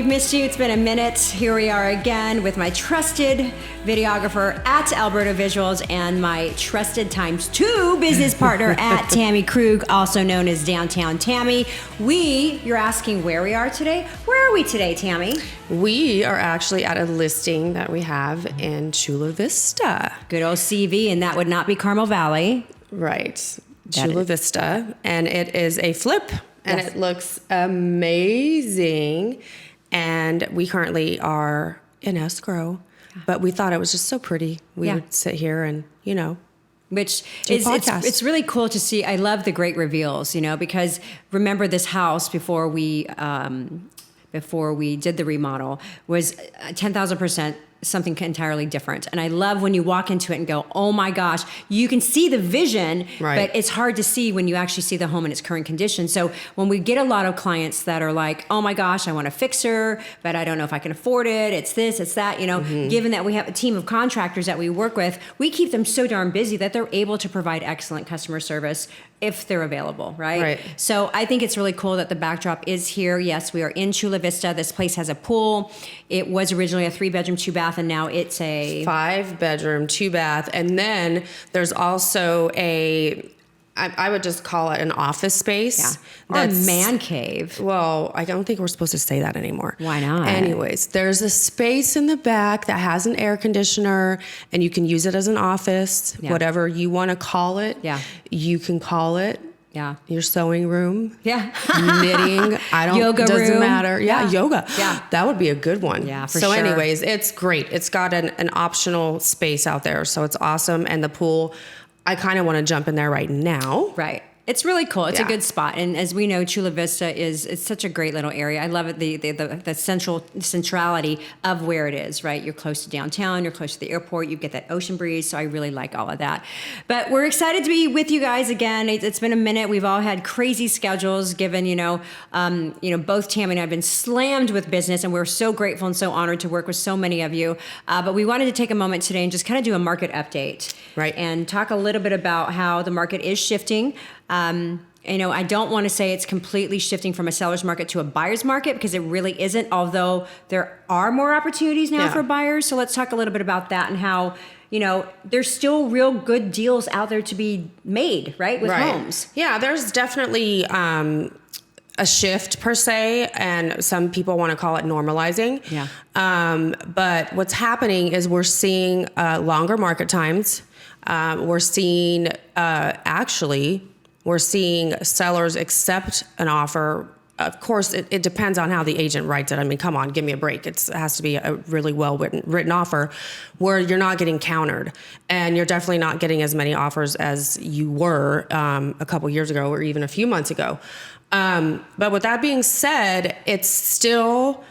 we've missed you. It's been a minute. Here we are again with my trusted videographer at Alberta Visuals and my trusted ×2 business partner at Tammy Krug, also known as Downtown Tammy. You're asking where we are today? Where are we today, Tammy? We are actually at a listing that we have in Chula Vista. Good old CV, and that would not be Carmel Valley. Right. Chula Vista. And it is a flip. And It looks amazing. And we currently are in escrow, but we thought it was just so pretty. We would sit here and, Which is, it's really cool to see. I love the great reveals, because remember this house before we did the remodel was 10,000% something entirely different. And I love when you walk into it and go, oh my gosh, you can see the vision, but it's hard to see when you actually see the home in its current condition. So when we get a lot of clients that are like, oh my gosh, I want a fixer, but I don't know if I can afford it. It's this, it's that, given that we have a team of contractors that we work with, we keep them so darn busy that they're able to provide excellent customer service if they're available, right? So I think it's really cool that the backdrop is here. Yes, we are in Chula Vista. This place has a pool. It was originally a 3-bedroom, 2-bath, and now it's a 5-bedroom, 2-bath. And then there's also I would just call it an office space. Or a man cave. Well, I don't think we're supposed to say that anymore. Why not? Anyways, there's a space in the back that has an air conditioner, and you can use it as an office, whatever you want to call it. You can call it. Your sewing room. Knitting. Yoga doesn't room. Matter. Yoga. That would be a good one. For sure. Anyways, it's great. It's got an optional space out there, so it's awesome. And the pool, I kind of want to jump in there right now. Right. It's really cool. It's a good spot. And as we know, Chula Vista it's such a great little area. I love it, the centrality of where it is, right? You're close to downtown, you're close to the airport, you get that ocean breeze. So I really like all of that. But we're excited to be with you guys again. It's been a minute. We've all had crazy schedules given, both Tammy and I have been slammed with business, and we're so grateful and so honored to work with so many of you. But we wanted to take a moment today and just kind of do a market update. Right. And talk a little bit about how the market is shifting. I don't want to say it's completely shifting from a seller's market to a buyer's market, because it really isn't, although there are more opportunities now for buyers. So let's talk a little bit about that and how, there's still real good deals out there to be made, right? With homes. Yeah, there's definitely a shift per se, and some people want to call it normalizing. But what's happening is we're seeing longer market times. We're seeing We're seeing sellers accept an offer. Of course, it depends on how the agent writes it. I mean, come on, give me a break. It has to be a really well written offer where you're not getting countered. And you're definitely not getting as many offers as you were a couple years ago or even a few months ago. But with that being said, it's still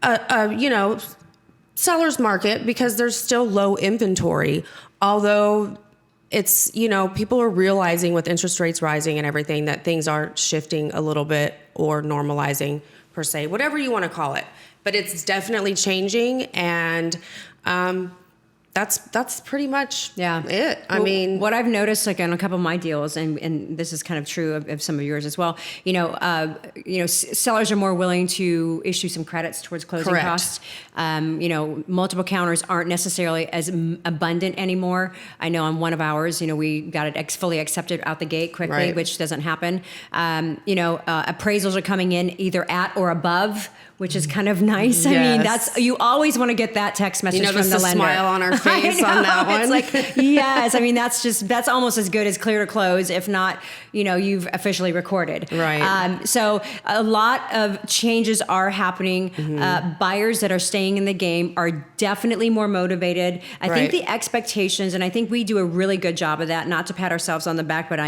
a seller's market because there's still low inventory, although it's, people are realizing with interest rates rising and everything that things are shifting a little bit, or normalizing per se, whatever you want to call it. But it's definitely changing, and that's pretty much it. I mean, what I've noticed, like on a couple of my deals, and this is kind of true of some of yours as well. Sellers are more willing to issue some credits towards closing costs. Multiple counters aren't necessarily as abundant anymore. I know on one of ours, we got it fully accepted out the gate quickly, which doesn't happen. Appraisals are coming in either at or above, which is kind of nice. I mean, you always want to get that text message from the lender. Smile on our face on that one. It's like, yes. I mean, that's almost as good as clear to close, if not, you've officially recorded. Right. So a lot of changes are happening. Buyers that are staying in the game are definitely more motivated. I think the expectations, and I think we do a really good job of that, not to pat ourselves on the back, but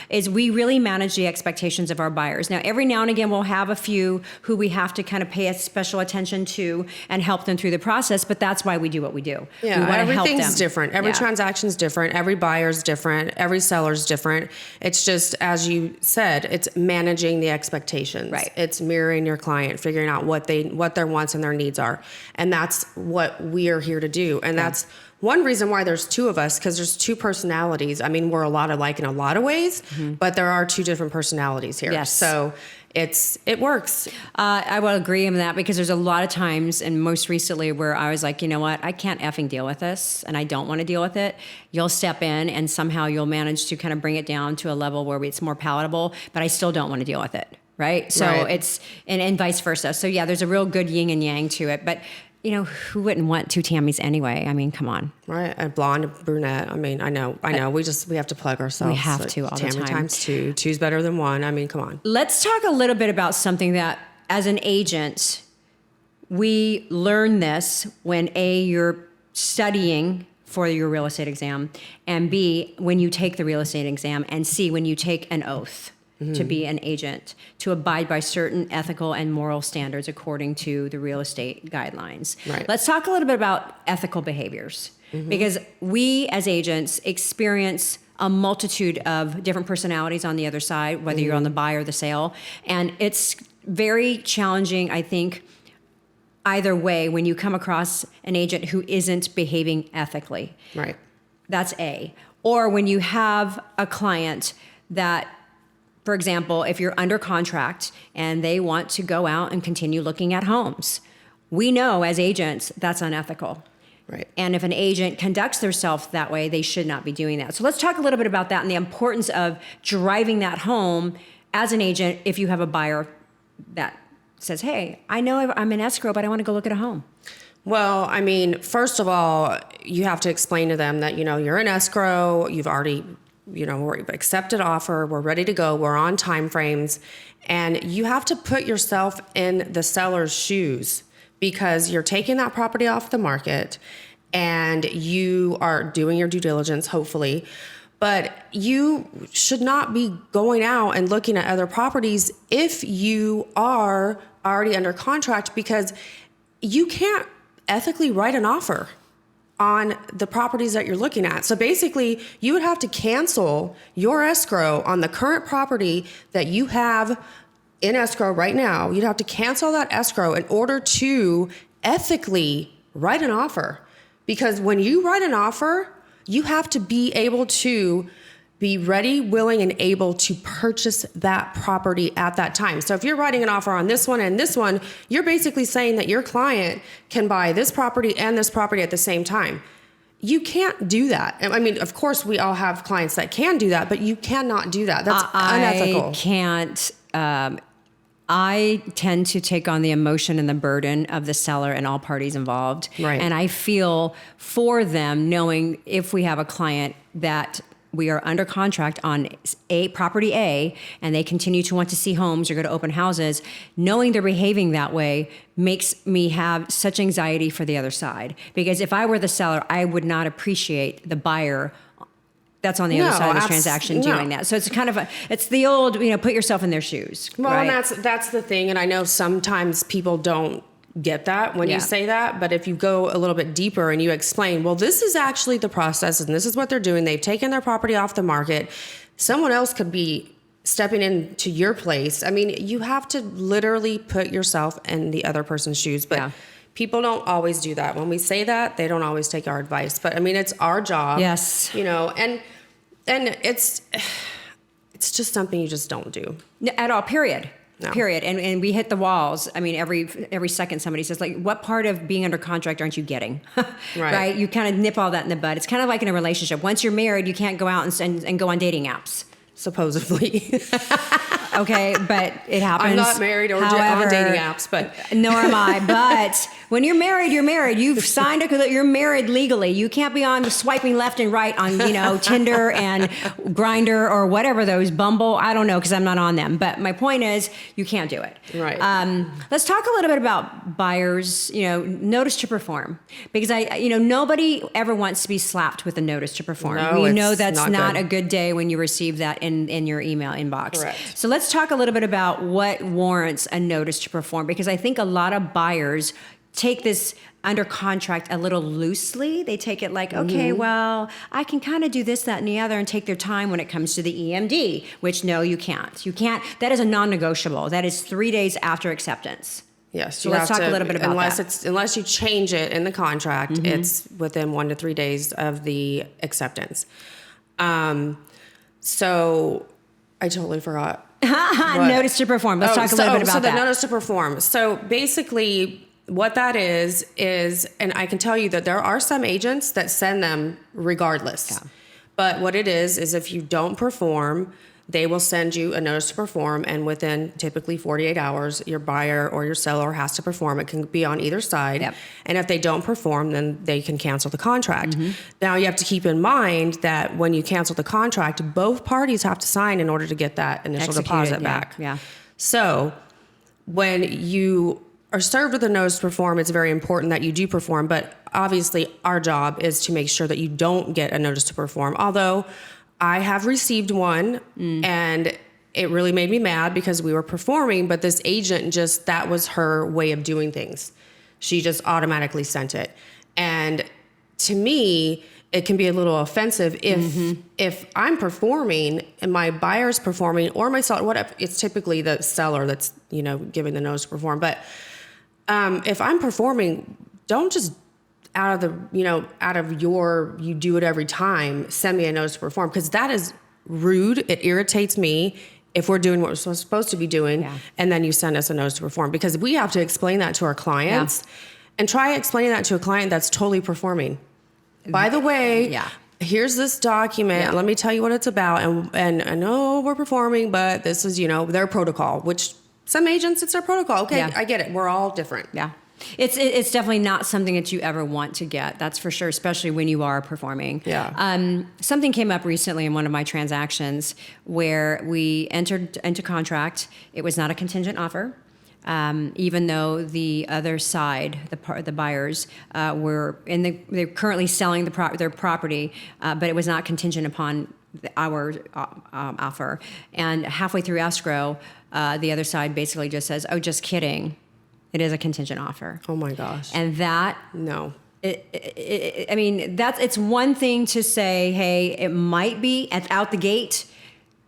is we really manage the expectations of our buyers. Now, every now and again, we'll have a few who we have to kind of pay a special attention to and help them through the process, but that's why we do what we do. Yeah, everything's different. Every transaction's different. Every buyer's different. Every seller's different. It's just, as you said, it's managing the expectations. Right. It's mirroring your client, figuring out what their wants and their needs are. And that's what we are here to do. And that's one reason why there's two of us, because there's two personalities. I mean, we're a lot alike in a lot of ways, but there are two different personalities here. Yes. So it works. I will agree on that, because there's a lot of times, and most recently, where I was like, you know what, I can't effing deal with this, and I don't want to deal with it. You'll step in, and somehow you'll manage to kind of bring it down to a level where it's more palatable, but I still don't want to deal with it, right? So it's, and vice versa. So yeah, there's a real good yin and yang to it, but you know, who wouldn't want two Tammys anyway? I mean, come on. Right. A blonde, a brunette. I mean, I know. We have to plug ourselves. We have to all the time. Tammy times two. Two's better than one. I mean, come on. Let's talk a little bit about something that, as an agent, we learn this when A, you're studying for your real estate exam, and B, when you take the real estate exam, and C, when you take an oath to be an agent, to abide by certain ethical and moral standards according to the real estate guidelines. Right. Let's talk a little bit about ethical behaviors, because we as agents experience a multitude of different personalities on the other side, whether you're on the buy or the sale. And it's very challenging, I think, either way, when you come across an agent who isn't behaving ethically. Right. That's A. Or when you have a client that, for example, if you're under contract and they want to go out and continue looking at homes, we know as agents that's unethical. Right. And if an agent conducts themselves that way, they should not be doing that. So let's talk a little bit about that and the importance of driving that home as an agent if you have a buyer that says, hey, I know I'm in escrow, but I want to go look at a home. Well, I mean, first of all, you have to explain to them that, you're in escrow, you've already, we've accepted offer, we're ready to go, we're on time frames, and you have to put yourself in the seller's shoes, because you're taking that property off the market and you are doing your due diligence, hopefully, but you should not be going out and looking at other properties if you are already under contract, because you can't ethically write an offer on the properties that you're looking at. So basically, you would have to cancel your escrow on the current property that you have in escrow right now. You'd have to cancel that escrow in order to ethically write an offer. Because when you write an offer, you have to be able to be ready, willing, and able to purchase that property at that time. So if you're writing an offer on this one and this one, you're basically saying that your client can buy this property and this property at the same time. You can't do that. I mean, of course, we all have clients that can do that, but you cannot do that. That's unethical. I can't. I tend to take on the emotion and the burden of the seller and all parties involved. Right. And I feel for them, knowing if we have a client that we are under contract on property A, and they continue to want to see homes or go to open houses, knowing they're behaving that way makes me have such anxiety for the other side. Because if I were the seller, I would not appreciate the buyer that's on the other side of the transaction doing that. So it's kind of it's the old, put yourself in their shoes. Well, right? and that's the thing. And I know sometimes people don't get that when you say that, but if you go a little bit deeper and you explain, well, this is actually the process and this is what they're doing. They've taken their property off the market. Someone else could be stepping into your place. I mean, you have to literally put yourself in the other person's shoes, but people don't always do that. When we say that, they don't always take our advice, but I mean, it's our job. Yes. And it's just something you just don't do. At all, period. No. Period. And we hit the walls. I mean, every second somebody says, like, what part of being under contract aren't you getting? Right. You kind of nip all that in the bud. It's kind of like in a relationship. Once you're married, you can't go out and go on dating apps. Supposedly. Okay, but it happens. I'm not married or on dating apps, but nor am I. But when you're married, you're married. You've signed up. You're married legally. You can't be on swiping left and right on Tinder and Grindr or whatever those Bumble. I don't know because I'm not on them. But my point is, you can't do it. Right. Let's talk a little bit about buyers. Notice to perform, because nobody ever wants to be slapped with a notice to perform. No, we know that's not good. a good day when you receive that in your email inbox. Correct. So let's talk a little bit about what warrants a notice to perform, because I think a lot of buyers take this under contract a little loosely. They take it like, okay, well, I can kind of do this, that, and the other, and take their time when it comes to the EMD, which no, you can't. You can't. That is a non-negotiable. That is 3 days after acceptance. Yes. So let's talk a little bit about that. Unless you change it in the contract, it's within 1 to 3 days of the acceptance. So I totally forgot Notice to perform. Let's talk a little bit about the that. notice to perform. So basically what that is, and I can tell you that there are some agents that send them regardless. Yeah. But what it is if you don't perform, they will send you a notice to perform, and within typically 48 hours, your buyer or your seller has to perform. It can be on either side. Yep. And if they don't perform, then they can cancel the contract. Now, you have to keep in mind that when you cancel the contract, both parties have to sign in order to get that initial deposit back. Yeah. So when you are served with a notice to perform, it's very important that you do perform. But obviously, our job is to make sure that you don't get a notice to perform. Although I have received one, and it really made me mad because we were performing, but this agent that was her way of doing things. She just automatically sent it. And to me, it can be a little offensive if I'm performing and my buyer's performing, or my seller, whatever. It's typically the seller that's, giving the notice to perform. But if I'm performing, don't just out of your, you do it every time, send me a notice to perform, because that is rude. It irritates me if we're doing what we're supposed to be doing, and then you send us a notice to perform, because we have to explain that to our clients, and try explaining that to a client that's totally performing. By the way, here's this document. Let me tell you what it's about. And I know we're performing, but this is, their protocol, which some agents, it's their protocol. Okay, I get it. We're all different. Yeah. It's definitely not something that you ever want to get. That's for sure, especially when you are performing. Yeah. Something came up recently in one of my transactions where we entered into contract. It was not a contingent offer. Even though the other side, the buyers, they're currently selling their property, but it was not contingent upon our offer. And halfway through escrow, the other side basically just says, "Oh, just kidding. It is a contingent offer." Oh my gosh. And that, no. It's one thing to say, hey, it might be out the gate,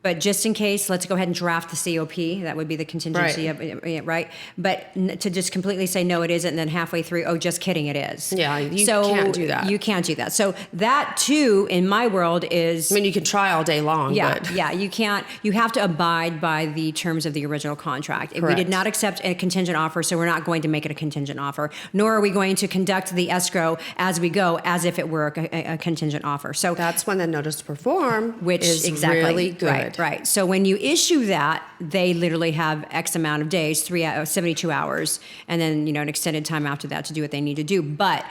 but just in case, let's go ahead and draft the COP. That would be the contingency of it, right? But to just completely say, no, it isn't, and then halfway through, oh, just kidding, it is. Yeah, you can't do that. You can't do that. So that, too, in my world is... you can try all day long, but... Yeah, you can't. You have to abide by the terms of the original contract. Correct. We did not accept a contingent offer, so we're not going to make it a contingent offer, nor are we going to conduct the escrow as we go as if it were a contingent offer. So that's when the notice to perform which is exactly really good. Right. So when you issue that, they literally have X amount of days, 72 hours, and then an extended time after that to do what they need to do. But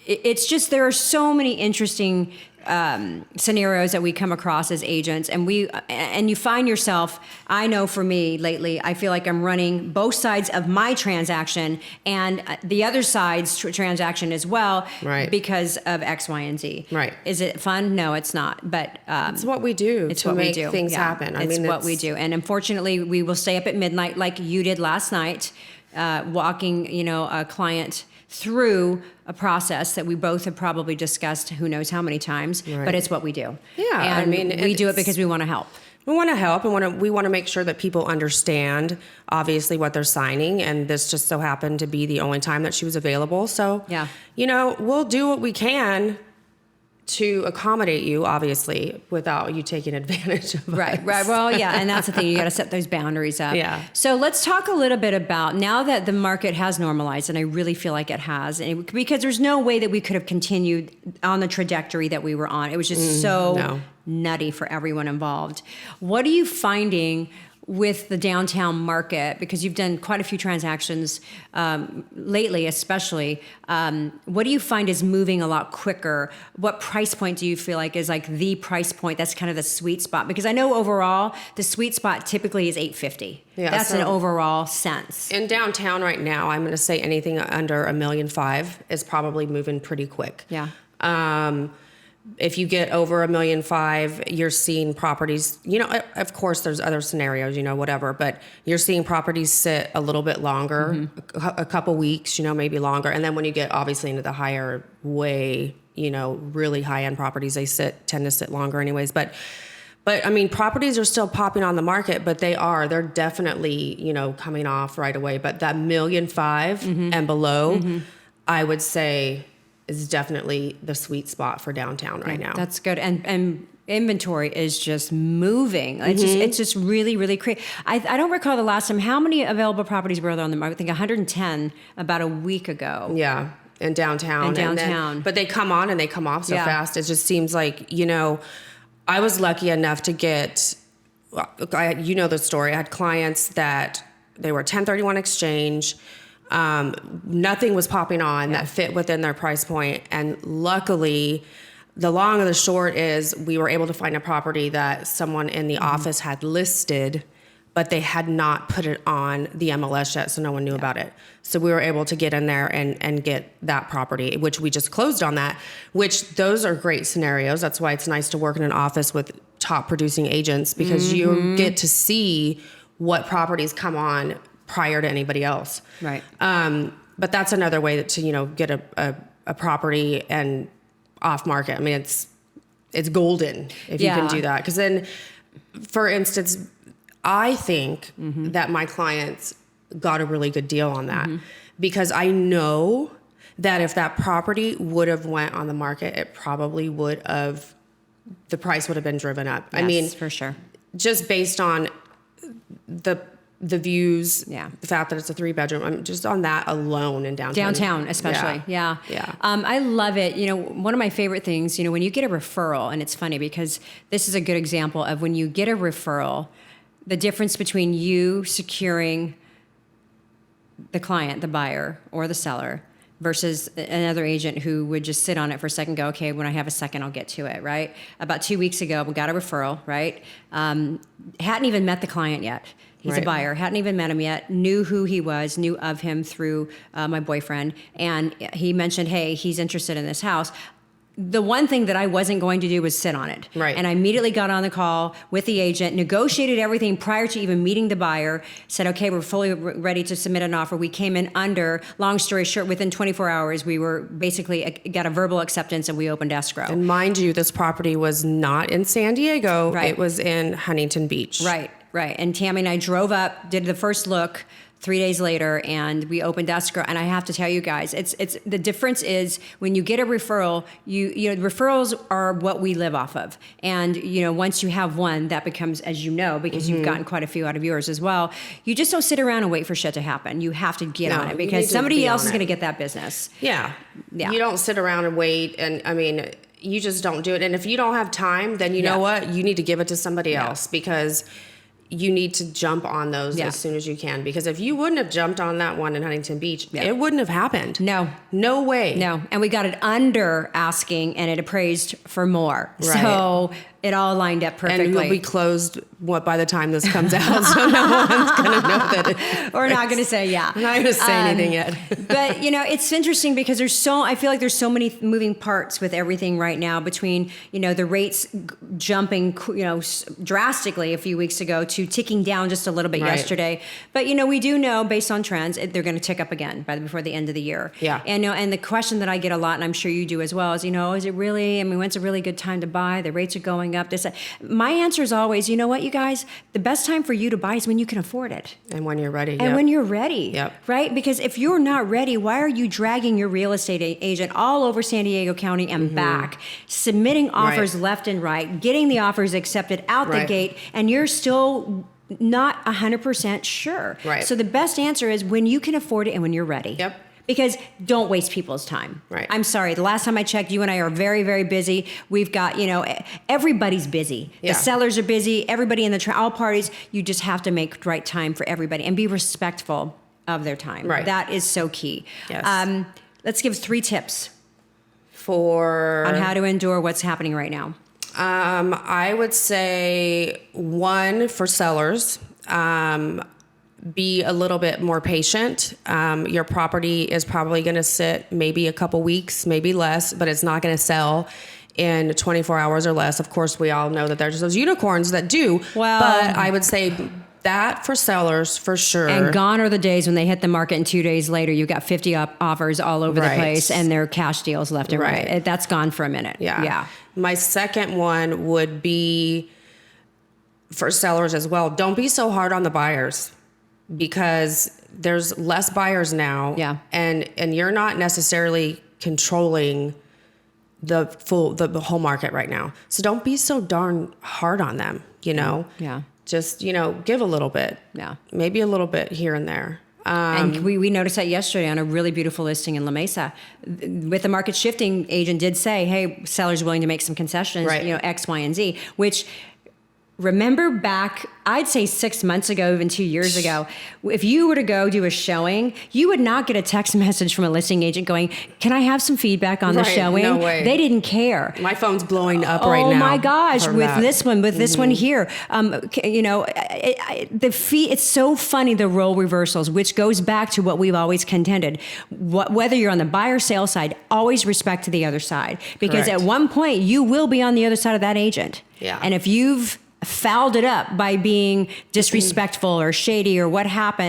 it's just, there are so many interesting scenarios that we come across as agents, and you find yourself, I know for me lately, I feel like I'm running both sides of my transaction and the other side's transaction as well, because of X, Y, and Z. Right. Is it fun? No, it's not. But it's what we do to make things happen. It's what we do. And unfortunately, we will stay up at midnight like you did last night, walking, a client through a process that we both have probably discussed who knows how many times, but it's what we do. Yeah, and we do it because we want to help. We want to help, and we want to make sure that people understand, obviously, what they're signing, and this just so happened to be the only time that she was available. So, we'll do what we can to accommodate you, obviously, without you taking advantage of us. Right. Well, yeah, and that's the thing. You got to set those boundaries up. Yeah. So let's talk a little bit about, now that the market has normalized, and I really feel like it has, because there's no way that we could have continued on the trajectory that we were on. It was just nutty for everyone involved. What are you finding with the downtown market, because you've done quite a few transactions lately, especially? What do you find is moving a lot quicker? What price point do you feel like is like the price point that's kind of the sweet spot? Because I know overall the sweet spot typically is $850,000. Yeah, that's an overall sense. In downtown right now, I'm going to say anything under $1.5 million is probably moving pretty quick. Yeah. If you get over $1.5 million, you're seeing properties, of course there's other scenarios, whatever, but you're seeing properties sit a little bit longer, a couple weeks, maybe longer. And then when you get obviously into the higher way, really high end properties, they tend to sit longer anyways. But properties are still popping on the market, but they're definitely, coming off right away. But that $1.5 million and below, I would say, is definitely the sweet spot for downtown right now. That's good. And inventory is just moving. It's just really, really crazy. I don't recall the last time. How many available properties were there on the market? I think 110 about a week ago. Yeah. In downtown. But they come on and they come off so fast. It just seems like, I was lucky enough to get, the story. I had clients that they were 1031 exchange. Nothing was popping on that fit within their price point. And luckily, the long and the short is we were able to find a property that someone in the office had listed, but they had not put it on the MLS yet, so no one knew about it. So we were able to get in there and get that property, which we just closed on that, which those are great scenarios. That's why it's nice to work in an office with top producing agents, because you get to see what properties come on prior to anybody else. Right. But that's another way to, get a property and off market. I mean, it's golden if you can do that. Because then, for instance, I think that my clients got a really good deal on that, because I know that if that property would have went on the market, it probably the price would have been driven up. Yes, I mean, for sure. Just based on the views, Yeah. the fact that it's a 3-bedroom, I'm just on that alone in downtown. Downtown, especially. Yeah. I love it. One of my favorite things, when you get a referral, and it's funny because this is a good example of when you get a referral, the difference between you securing the client, the buyer or the seller, versus another agent who would just sit on it for a second, go, okay, when I have a second, I'll get to it, right? About 2 weeks ago, we got a referral, right? Hadn't even met the client yet. He's a buyer, hadn't even met him yet, knew who he was, knew of him through my boyfriend. And he mentioned, hey, he's interested in this house. The one thing that I wasn't going to do was sit on it. Right. And I immediately got on the call with the agent, negotiated everything prior to even meeting the buyer, said, okay, we're fully ready to submit an offer. We came in under, long story short, within 24 hours, we were basically got a verbal acceptance and we opened escrow. And mind you, this property was not in San Diego. Right. It was in Huntington Beach. Right. And Tammy and I drove up, did the first look 3 days later, and we opened escrow. And I have to tell you guys, it's the difference is when you get a referral, referrals are what we live off of. And once you have one, that becomes, as you know, because you've gotten quite a few out of yours as well. You just don't sit around and wait for shit to happen. You have to get on it because somebody else is going to get that business. Yeah. You don't sit around and wait. And I mean, you just don't do it. And if you don't have time, then you know what? You need to give it to somebody else, because you need to jump on those as soon as you can, because if you wouldn't have jumped on that one in Huntington Beach, it wouldn't have happened. No way. No. And we got it under asking, and it appraised for more. Right. So it all lined up perfectly. And we'll be closed by the time this comes out, so no one's going to know that. We're not going to say I'm not going to say anything yet. But it's interesting because I feel like there's so many moving parts with everything right now, between the rates jumping drastically a few weeks ago to ticking down just a little bit yesterday. But we do know, based on trends, they're going to tick up again before the end of the year. Yeah. And the question that I get a lot, and I'm sure you do as well, is is it really? I mean, when's a really good time to buy? The rates are going up. My answer is always, you know what, you guys, the best time for you to buy is when you can afford it. And when you're ready. And when you're ready. Yep. Right? Because if you're not ready, why are you dragging your real estate agent all over San Diego County and back, submitting offers left and right, getting the offers accepted out the gate, and you're still not 100% sure. Right. So the best answer is when you can afford it and when you're ready. Yep. Because don't waste people's time. Right. I'm sorry. The last time I checked, you and I are very, very busy. We've got, everybody's busy. Yeah. The sellers are busy. Everybody in all parties. You just have to make right time for everybody and be respectful of their time. Right. That is so key. Yes. Let's give 3 tips on how to endure what's happening right now. I would say 1 for sellers. Be a little bit more patient. Your property is probably going to sit maybe a couple weeks, maybe less, but it's not going to sell in 24 hours or less. Of course, we all know that there's those unicorns that do. Well, but I would say that for sellers, for sure. And gone are the days when they hit the market and 2 days later you got 50 offers all over the place and they're cash deals left and right. That's gone for a minute. Yeah. My second one would be for sellers as well. Don't be so hard on the buyers, because there's less buyers now. Yeah. And you're not necessarily controlling the whole market right now. So don't be so darn hard on them, you know? Yeah. Just, you know, give a little bit. Yeah. Maybe a little bit here and there. And we noticed that yesterday on a really beautiful listing in La Mesa. With the market shifting, agent did say, hey, seller's willing to make some concessions, Right. you know, X, Y, and Z, which remember back, I'd say 6 months ago, even 2 years ago, if you were to go do a showing, you would not get a text message from a listing agent going, can I have some feedback on the Right, showing? no way. They didn't care. My phone's blowing up right now. Oh my gosh, from with that. this one, this one here. You know, the fee, it's so funny, the role reversals, which goes back to what we've always contended. Whether you're on the buyer sale side, always respect to the other side. Because Correct. at one point, you will be on the other side of that agent. Yeah. And if you've fouled it up by being disrespectful or shady or what have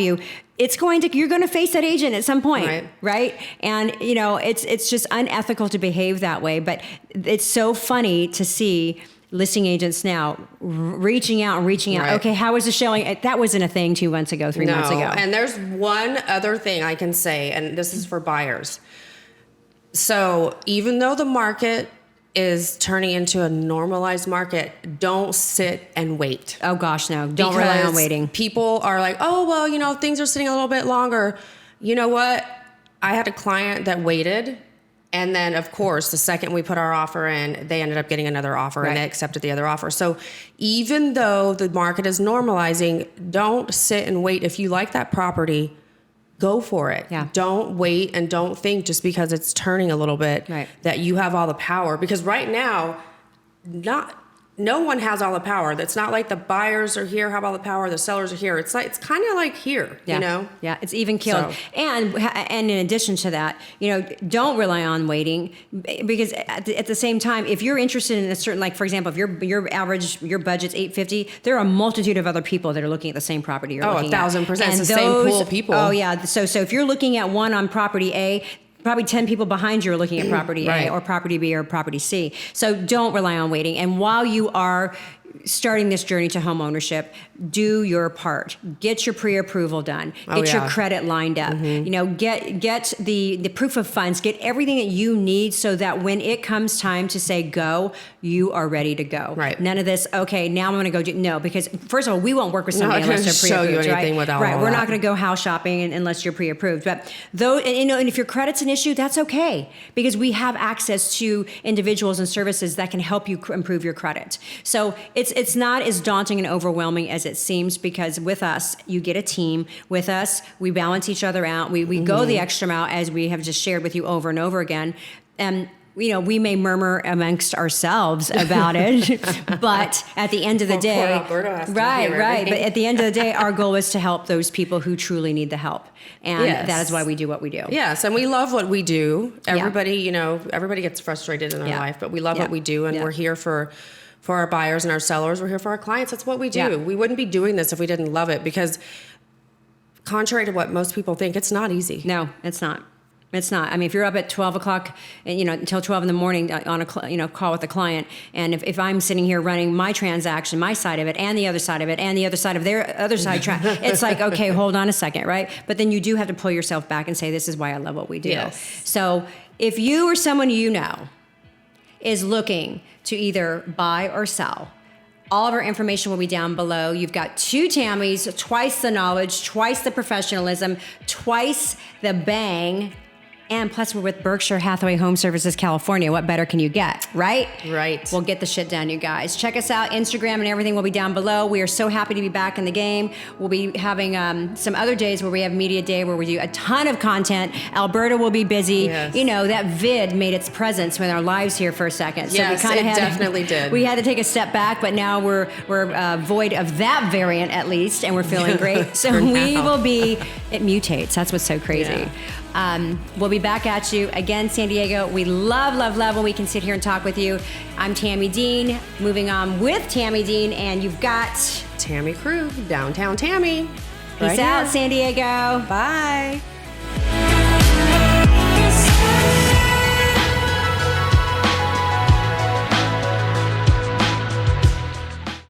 you, you're going to face that agent at some point, right? And you know, it's just unethical to behave that way. But it's so funny to see listing agents now reaching out. Right. Okay, how was the showing? That wasn't a thing 2 months ago, 3 months ago. And there's one other thing I can say, and this is for buyers. So even though the market is turning into a normalized market, don't sit and wait. Oh gosh, no. Don't rely on waiting. People are like, oh, well, you know, things are sitting a little bit longer. You know what? I had a client that waited. And then, of course, the second we put our offer in, they ended up getting another offer and they accepted the other offer. So even though the market is normalizing, don't sit and wait. If you like that property, go for it. Yeah. Don't wait and don't think just because it's turning a little bit that you have all the power. Because right now, no one has all the power. It's not like the buyers are here, have all the power, the sellers are here. It's kind of like here, you know? Yeah, it's even keeled. So. And in addition to that, you know, don't rely on waiting, because at the same time, if you're interested in a certain, like for example, if your budget's $850, there are a multitude of other people that are looking at the same property you're looking at. 1,000%. It's the same pool of people. Oh yeah. So if you're looking at one on property A, probably 10 people behind you are looking at property A or property B or property C. So don't rely on waiting. And while you are starting this journey to home ownership, do your part. Get your pre-approval done. Get your credit lined up. You know, get the proof of funds. Get everything that you need so that when it comes time to say go, you are ready to go. Right. None of this, okay, now I'm going to go do, no, because first of all, we won't work with somebody unless they're show pre-approved, you anything right? without Right. all We're that. not going to go house shopping unless you're pre-approved. But though, and, you know, and if your credit's an issue, that's okay, because we have access to individuals and services that can help you improve your credit. So it's not as daunting and overwhelming as it seems, because with us, you get a team. With us, we balance each other out. We go the extra mile, as we have just shared with you over and over again. And you know, we may murmur amongst ourselves about it, but at the end of the day, right. But at the end of the day, our goal is to help those people who truly need the help, and that is why we do what we do. Yes, and we love what we do. Everybody, you know, everybody gets frustrated in their life, but we love what we do, and we're here for our buyers and our sellers. We're here for our clients. That's what we do. Yeah. We wouldn't be doing this if we didn't love it, because contrary to what most people think, it's not easy. No, it's not. It's not. I mean, if you're up at 12 o'clock, you know, until 12 in the morning on a call with a client, and if I'm sitting here running my transaction, my side of it, and the other side of it, and the other side of their other side, it's like, okay, hold on a second, right? But then you do have to pull yourself back and say, this is why I love what we do. Yes. So if you or someone you know is looking to either buy or sell, all of our information will be down below. You've got two Tammys, twice the knowledge, twice the professionalism, twice the bang. And plus, we're with Berkshire Hathaway Home Services, California. What better can you get, right? Right. We'll get the shit done, you guys. Check us out. Instagram and everything will be down below. We are so happy to be back in the game. We'll be having some other days where we have media day, where we do a ton of content. Alberta will be busy. Yes. You know, that vid made its presence in our lives here for a second. So Yes, we it definitely did. We had to take a step back, but now we're void of that variant at least, and we're feeling great. So we will be, it mutates. That's what's so crazy. Yeah. We'll be back at you again, San Diego. We love when we can sit here and talk with you. I'm Tammy Dean, moving on with Tammy Dean, and you've got Tammy Crew, Downtown Tammy. Peace out, San Diego. Bye.